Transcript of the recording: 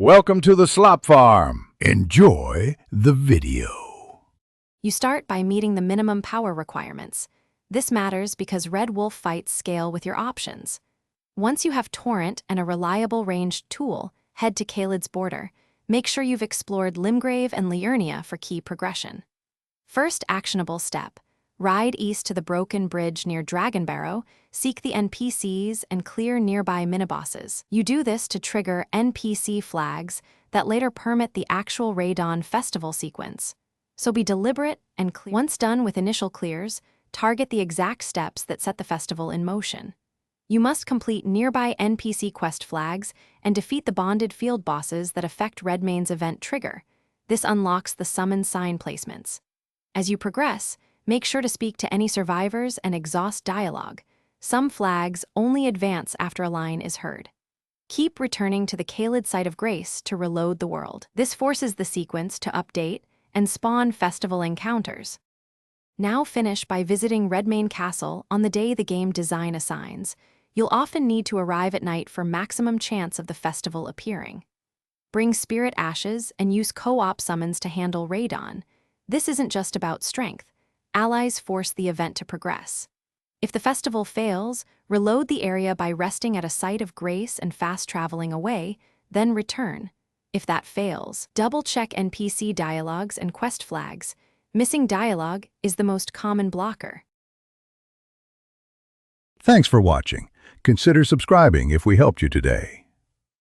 Welcome to the Slop Farm. Enjoy the video. You start by meeting the minimum power requirements. This matters because Red Wolf fights scale with your options. Once you have Torrent and a reliable ranged tool, head to Caelid's border. Make sure you've explored Limgrave and Liurnia for key progression. First actionable step. Ride east to the broken bridge near Dragonbarrow, seek the NPCs, and clear nearby minibosses. You do this to trigger NPC flags that later permit the actual Radahn Festival sequence. So be deliberate and clear. Once done with initial clears, target the exact steps that set the festival in motion. You must complete nearby NPC quest flags and defeat the bonded field bosses that affect Redmane's event trigger. This unlocks the summon sign placements. As you progress, make sure to speak to any survivors and exhaust dialogue. Some flags only advance after a line is heard. Keep returning to the Caelid Site of Grace to reload the world. This forces the sequence to update and spawn festival encounters. Now finish by visiting Redmane Castle on the day the game design assigns. You'll often need to arrive at night for maximum chance of the festival appearing. Bring spirit ashes and use co-op summons to handle Radahn. This isn't just about strength. Allies force the event to progress. If the festival fails, reload the area by resting at a site of grace and fast-traveling away, then return. If that fails, double-check NPC dialogues and quest flags. Missing dialogue is the most common blocker. Thanks for watching. Consider subscribing if we helped you today.